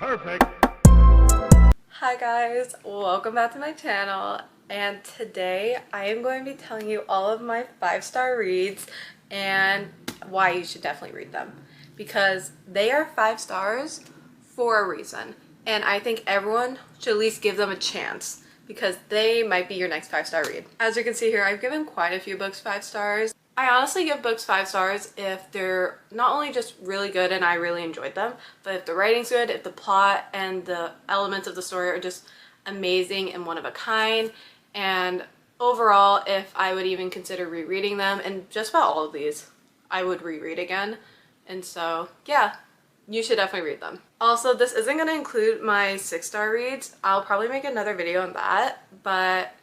Perfect. Hi guys, welcome back to my channel, and today I am going to be telling you all of my 5-star reads and why you should definitely read them, because they are 5 stars for a reason, and I think everyone should at least give them a chance because they might be your next 5-star read. As you can see here, I've given quite a few books 5 stars. I honestly give books 5 stars if they're not only just really good and I really enjoyed them, but if the writing's good, if the plot and the elements of the story are just amazing and one of a kind, and overall if I would even consider rereading them, and just about all of these I would reread again. And so yeah, you should definitely read them. Also, this isn't going to include my 6-star reads. I'll probably make another video on that, but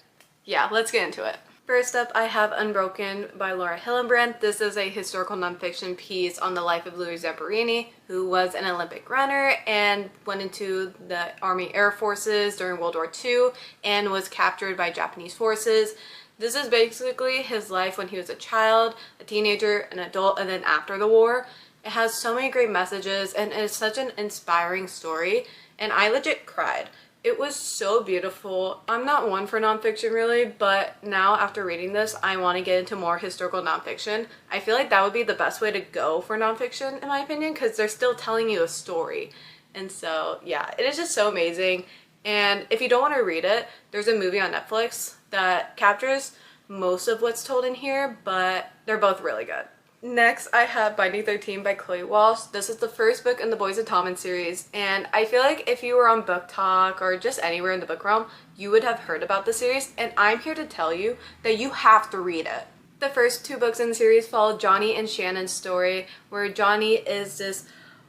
yeah, let's get into it. First up, I have Unbroken by Laura Hillenbrand. This is a historical nonfiction piece on the life of Louis Zamperini, who was an Olympic runner and went into the Army Air Forces during World War II and was captured by Japanese forces. This is basically his life when he was a child, a teenager, an adult, and then after the war. It has so many great messages and it is such an inspiring story, and I legit cried. It was so beautiful. I'm not one for nonfiction really, but now after reading this, I want to get into more historical nonfiction. I feel like that would be the best way to go for nonfiction in my opinion, because they're still telling you a story. And so yeah, it is just so amazing. And if you don't want to read it, there's a movie on Netflix that captures most of what's told in here, but they're both really good. Next, I have Binding 13 by Chloe Walsh. This is the first book in the Boys of Tommen series, and I feel like if you were on Booktok or just anywhere in the book realm, you would have heard about the series, and I'm here to tell you that you have to read it. The first 2 books in the series follow Johnny and Shannon's story, where Johnny is this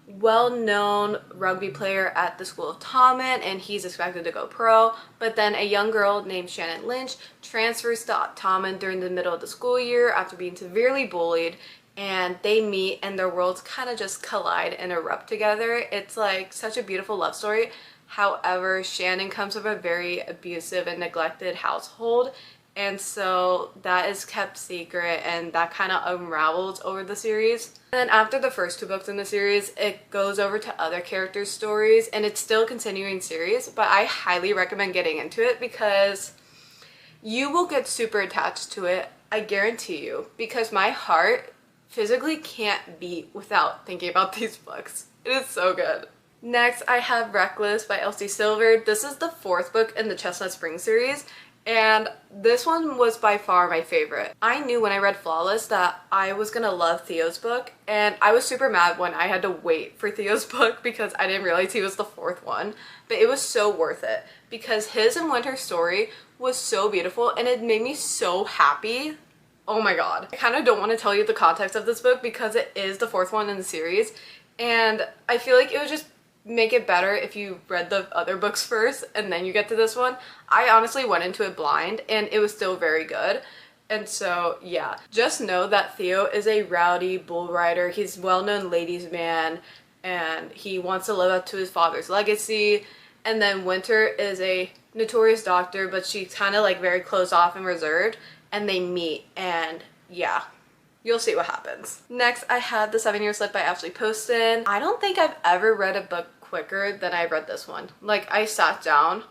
well-known rugby player at the School of Tommen and he's expected to go pro, but then a young girl named Shannon Lynch transfers to Tommen during the middle of the school year after being severely bullied, and they meet and their worlds kind of just collide and erupt together. It's like such a beautiful love story. However, Shannon comes from a very abusive and neglected household, and so that is kept secret and that kind of unravels over the series. And then after the first 2 books in the series, it goes over to other characters' stories, and it's still a continuing series, but I highly recommend getting into it because you will get super attached to it, I guarantee you, because my heart physically can't beat without thinking about these books. It is so good. Next, I have Reckless by Elsie Silver. This is the 4th book in the Chestnut Spring series, and this one was by far my favorite. I knew when I read Flawless that I was gonna love Theo's book, and I was super mad when I had to wait for Theo's book because I didn't realize he was the 4th one, but it was so worth it because his and Winter's story was so beautiful and it made me so happy. Oh my god. I kind of don't want to tell you the context of this book because it is the 4th one in the series, and I feel like it would just make it better if you read the other books first and then you get to this one. I honestly went into it blind and it was still very good. And so yeah, just know that Theo is a rowdy bull rider. He's a well-known ladies man and he wants to live up to his father's legacy. And then Winter is a notorious doctor, but she's kind of like very closed off and reserved, and they meet, and yeah, you'll see what happens. Next, I have The 7-Year Slip by Ashley Poston. I don't think I've ever read a book quicker than I read this one. Like, I sat down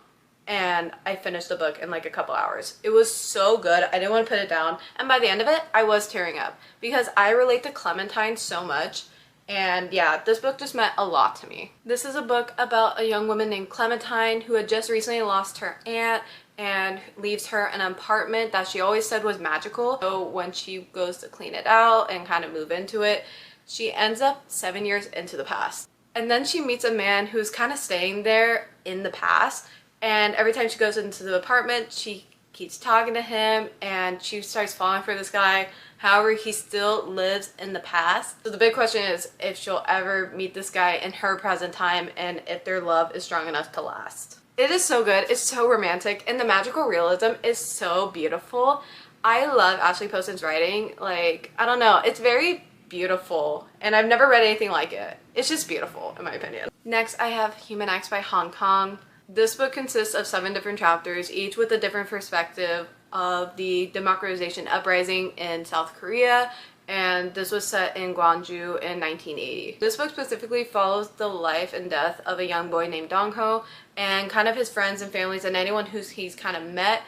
and I finished the book in like a couple hours. It was so good. I didn't want to put it down, and by the end of it, I was tearing up because I relate to Clementine so much. And yeah, this book just meant a lot to me. This is a book about a young woman named Clementine who had just recently lost her aunt and leaves her an apartment that she always said was magical. So when she goes to clean it out and kind of move into it, she ends up 7 years into the past. And then she meets a man who's kind of staying there in the past, and every time she goes into the apartment, she keeps talking to him and she starts falling for this guy. However, he still lives in the past. So the big question is if she'll ever meet this guy in her present time and if their love is strong enough to last. It is so good. It's so romantic and the magical realism is so beautiful. I love Ashley Poston's writing. Like, I don't know, it's very beautiful and I've never read anything like it. It's just beautiful in my opinion. Next, I have Human X by Hong Kong. This book consists of 7 different chapters, each with a different perspective of the democratization uprising in South Korea and this was set in Gwangju in 1980. This book specifically follows the life and death of a young boy named Dong-ho, and kind of his friends and families and anyone he's kind of met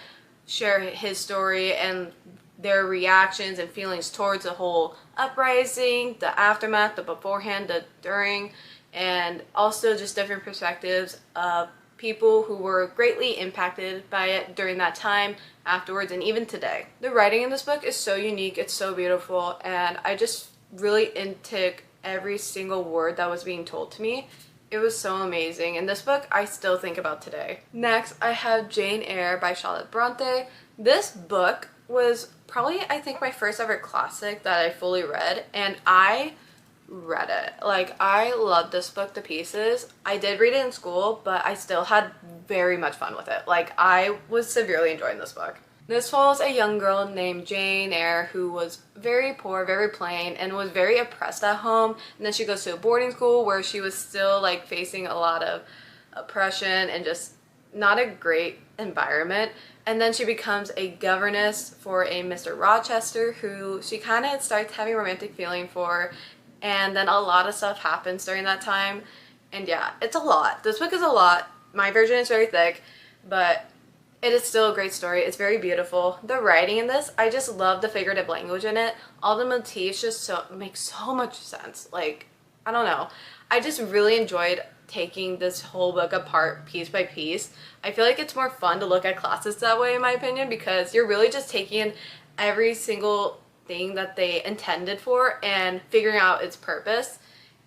share his story and their reactions and feelings towards the whole uprising, the aftermath, the beforehand, the during, and also just different perspectives of people who were greatly impacted by it during that time, afterwards, and even today. The writing in this book is so unique, it's so beautiful, and I just really intook every single word that was being told to me. It was so amazing, and this book I still think about today. Next, I have Jane Eyre by Charlotte Bronte. This book was probably, I think, my first ever classic that I fully read, and I read it. Like, I loved this book to pieces. I did read it in school, but I still had very much fun with it. Like, I was severely enjoying this book. This follows a young girl named Jane Eyre who was very poor, very plain, and was very oppressed at home. And then she goes to a boarding school where she was still like facing a lot of oppression and just not a great environment. And then she becomes a governess for a Mr. Rochester who she kind of starts having a romantic feeling for. And then a lot of stuff happens during that time. And yeah, it's a lot. This book is a lot. My version is very thick, but it is still a great story. It's very beautiful. The writing in this, I just love the figurative language in it. All the motifs just make so much sense. Like, I don't know. I just really enjoyed taking this whole book apart piece by piece. I feel like it's more fun to look at classes that way, in my opinion, because you're really just taking in every single thing that they intended for and figuring out its purpose,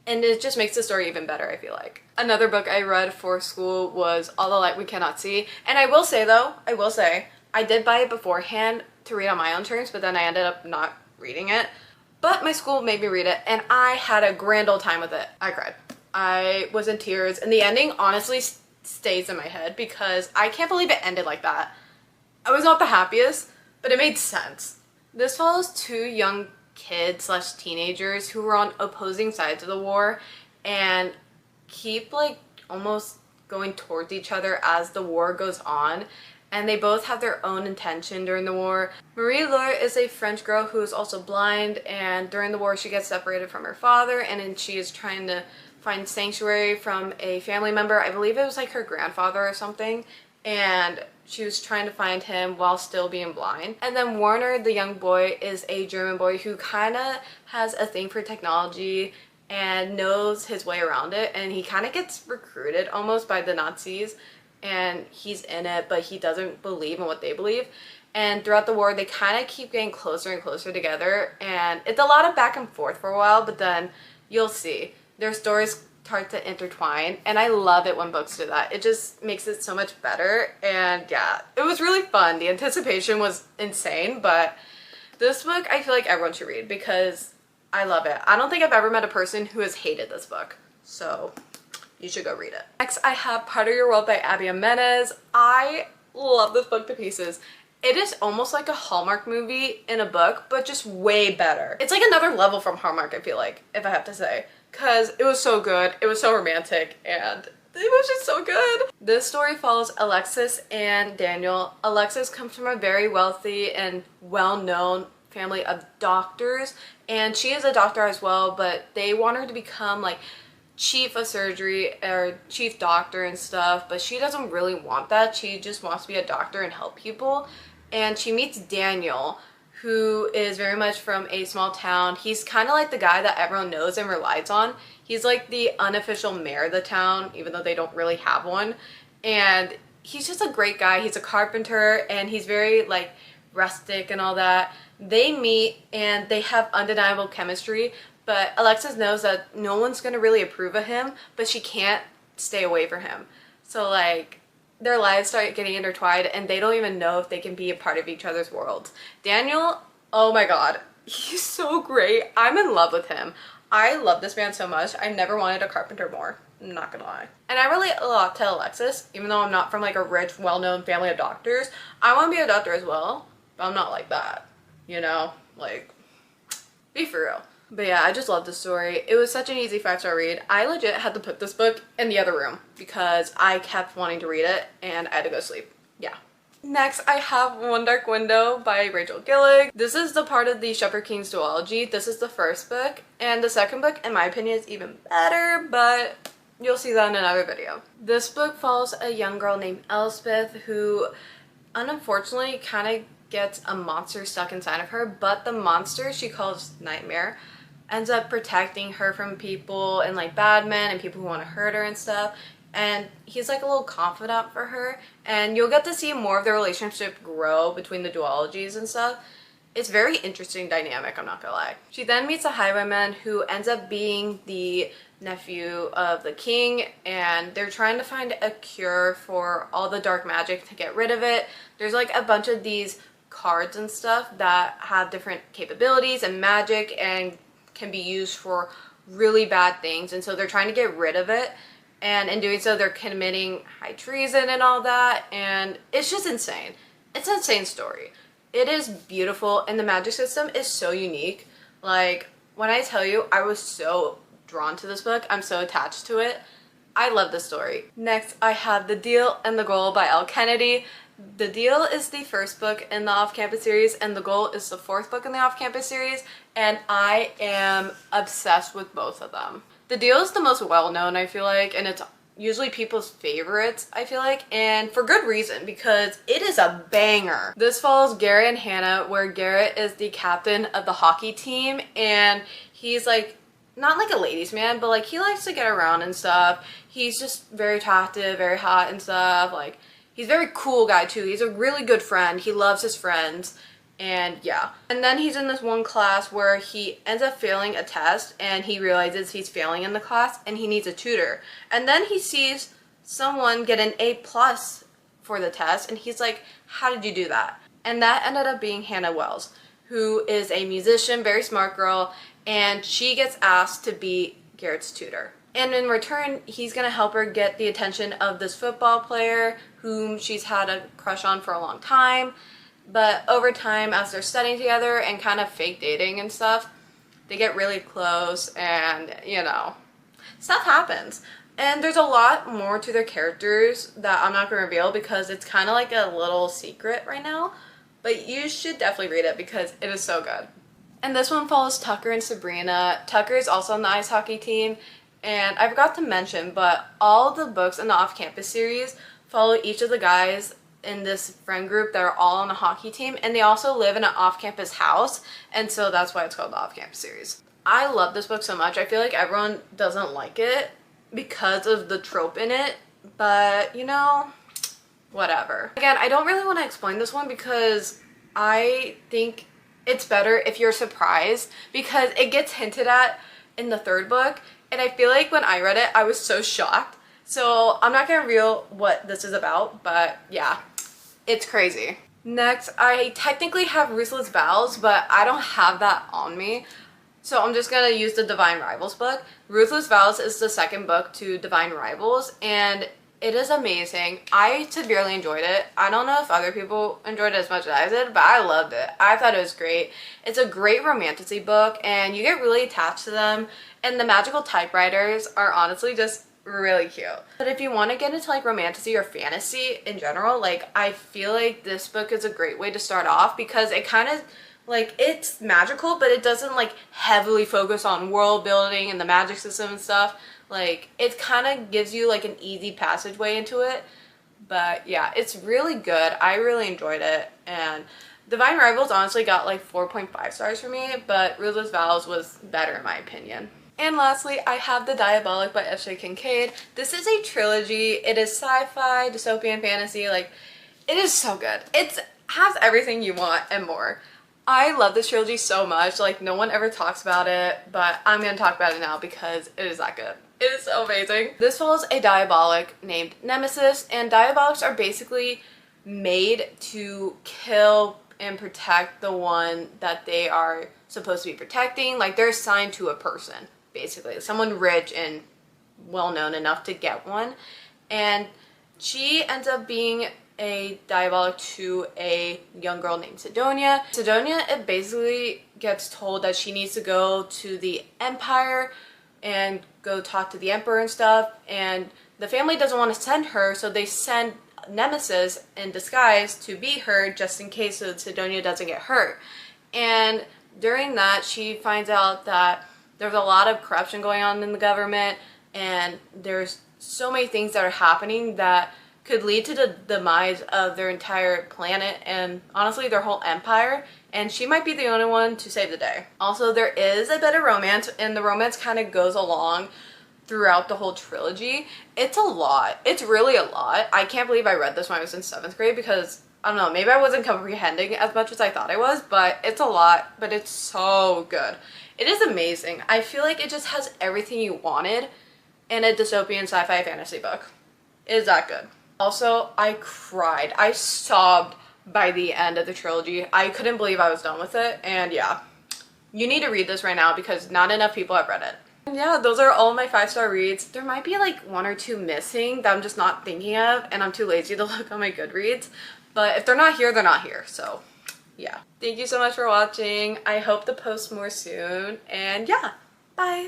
and it just makes the story even better, I feel like. Another book I read for school was All the Light We Cannot See, and I will say I did buy it beforehand to read on my own terms, but then I ended up not reading it. But my school made me read it, and I had a grand old time with it. I cried. I was in tears, and the ending honestly stays in my head because I can't believe it ended like that. I was not the happiest, but it made sense. This follows two young kids slash teenagers who were on opposing sides of the war and keep like almost going towards each other as the war goes on, and they both have their own intention during the war. Marie-Laure is a French girl who is also blind, and during the war she gets separated from her father, and then she is trying to find sanctuary from a family member. I believe it was like her grandfather or something, and she was trying to find him while still being blind. And then Warner, the young boy, is a German boy who kind of has a thing for technology and knows his way around it, and he kind of gets recruited almost by the Nazis, and he's in it, but he doesn't believe in what they believe. And throughout the war, they kind of keep getting closer and closer together, and it's a lot of back and forth for a while, but then you'll see their stories start to intertwine, and I love it when books do that. It just makes it so much better, and yeah, it was really fun. The anticipation was insane, but this book I feel like everyone should read because I love it. I don't think I've ever met a person who has hated this book, so you should go read it. Next, I have Part of Your World by Abby Jimenez. I love this book to pieces. It is almost like a Hallmark movie in a book, but just way better. It's like another level from Hallmark, I feel like, if I have to say, because it was so good, it was so romantic, and it was just so good. This story follows Alexis and Daniel. Alexis comes from a very wealthy and well-known family of doctors, and she is a doctor as well, but they want her to become like chief of surgery or chief doctor and stuff, but she doesn't really want that. She just wants to be a doctor and help people. And she meets Daniel, who is very much from a small town. He's kind of like the guy that everyone knows and relies on. He's like the unofficial mayor of the town, even though they don't really have one. And he's just a great guy. He's a carpenter, and he's very like rustic and all that. They meet and they have undeniable chemistry, but Alexis knows that no one's gonna really approve of him, but she can't stay away from him. So like, their lives start getting intertwined, and they don't even know if they can be a part of each other's worlds. Daniel, oh my god, he's so great. I'm in love with him. I love this man so much. I never wanted a carpenter more, I'm not gonna lie. And I relate a lot to Alexis, even though I'm not from like a rich, well-known family of doctors. I want to be a doctor as well, but I'm not like that, you know? Like, be for real. But yeah, I just love this story. It was such an easy 5-star read. I legit had to put this book in the other room because I kept wanting to read it and I had to go to sleep. Yeah. Next, I have One Dark Window by Rachel Gillig. This is the part of the Shepherd King's duology. This is the first book, and the second book, in my opinion, is even better, but you'll see that in another video. This book follows a young girl named Elspeth who, unfortunately, kind of gets a monster stuck inside of her, but the monster she calls Nightmare ends up protecting her from people and like bad men and people who want to hurt her and stuff. And he's like a little confidant for her, and you'll get to see more of their relationship grow between the duologies and stuff. It's very interesting dynamic, I'm not gonna lie. She then meets a highwayman who ends up being the nephew of the king, and they're trying to find a cure for all the dark magic to get rid of it. There's like a bunch of these cards and stuff that have different capabilities and magic and can be used for really bad things, and so they're trying to get rid of it. And in doing so, they're committing high treason and all that, and it's just insane. It's an insane story. It is beautiful, and the magic system is so unique. Like, when I tell you, I was so drawn to this book. I'm so attached to it. I love this story. Next, I have The Deal and the Goal by Elle Kennedy. The Deal is the first book in the Off-Campus series, and The Goal is the fourth book in the Off-Campus series, and I am obsessed with both of them. The Deal is the most well-known, I feel like, and it's usually people's favorites, I feel like, and for good reason, because it is a banger. This follows Garrett and Hannah, where Garrett is the captain of the hockey team, and he's like, not like a ladies' man, but like he likes to get around and stuff. He's just very attractive, very hot and stuff. Like, he's a very cool guy too. He's a really good friend. He loves his friends. And yeah. And then he's in this one class where he ends up failing a test, and he realizes he's failing in the class and he needs a tutor. And then he sees someone get an A+ for the test, and he's like, how did you do that? And that ended up being Hannah Wells, who is a musician, very smart girl, and she gets asked to be Garrett's tutor. And in return, he's gonna help her get the attention of this football player whom she's had a crush on for a long time. But over time, as they're studying together and kind of fake dating and stuff, they get really close, and, you know, stuff happens. And there's a lot more to their characters that I'm not going to reveal because it's kind of like a little secret right now. But you should definitely read it because it is so good. And this one follows Tucker and Sabrina. Tucker is also on the ice hockey team. And I forgot to mention, but all the books in the Off-Campus series follow each of the guys in this friend group that are all on a hockey team, and they also live in an off-campus house, and so that's why it's called the Off-Campus series. I love this book so much. I feel like everyone doesn't like it because of the trope in it, but you know, whatever. Again, I don't really want to explain this one because I think it's better if you're surprised, because it gets hinted at in the third book, and I feel like when I read it, I was so shocked. So I'm not gonna reveal what this is about, but yeah, it's crazy. Next, I technically have Ruthless Vows, but I don't have that on me. So I'm just gonna use the Divine Rivals book. Ruthless Vows is the second book to Divine Rivals, and it is amazing. I severely enjoyed it. I don't know if other people enjoyed it as much as I did, but I loved it. I thought it was great. It's a great romantasy book, and you get really attached to them, and the magical typewriters are honestly just really cute. But if you want to get into like romantasy or fantasy in general, like I feel like this book is a great way to start off because it kind of like, it's magical, but it doesn't like heavily focus on world building and the magic system and stuff. Like, it kind of gives you like an easy passageway into it. But yeah, it's really good. I really enjoyed it, and Divine Rivals honestly got like 4.5 stars for me, but Ruthless Vows was better in my opinion. And lastly, I have The Diabolic by F.J. Kincaid. This is a trilogy. It is sci-fi, dystopian fantasy. Like, it is so good. It has everything you want and more. I love this trilogy so much. Like, no one ever talks about it, but I'm gonna talk about it now because it is that good. It is so amazing. This follows a Diabolic named Nemesis, and Diabolics are basically made to kill and protect the one that they are supposed to be protecting. Like, they're assigned to a person, basically. Someone rich and well-known enough to get one. And she ends up being a Diabolic to a young girl named Sidonia. Sidonia, it basically gets told that she needs to go to the Empire and go talk to the Emperor and stuff, and the family doesn't want to send her, so they send nemesis in disguise to be her just in case so Sidonia doesn't get hurt. And during that, she finds out that there's a lot of corruption going on in the government, and there's so many things that are happening that could lead to the demise of their entire planet and honestly their whole empire, and she might be the only one to save the day. Also, there is a bit of romance, and the romance kind of goes along throughout the whole trilogy. It's a lot. It's really a lot. I can't believe I read this when I was in 7th grade because, I don't know, maybe I wasn't comprehending as much as I thought I was, but it's a lot, but it's so good. It is amazing. I feel like it just has everything you wanted in a dystopian sci-fi fantasy book. It is that good. Also, I cried. I sobbed by the end of the trilogy. I couldn't believe I was done with it, and yeah. You need to read this right now because not enough people have read it. And yeah, those are all my 5-star reads. There might be like 1 or 2 missing that I'm just not thinking of, and I'm too lazy to look on my Goodreads. But if they're not here, they're not here, so yeah. Thank you so much for watching. I hope to post more soon, and yeah, bye!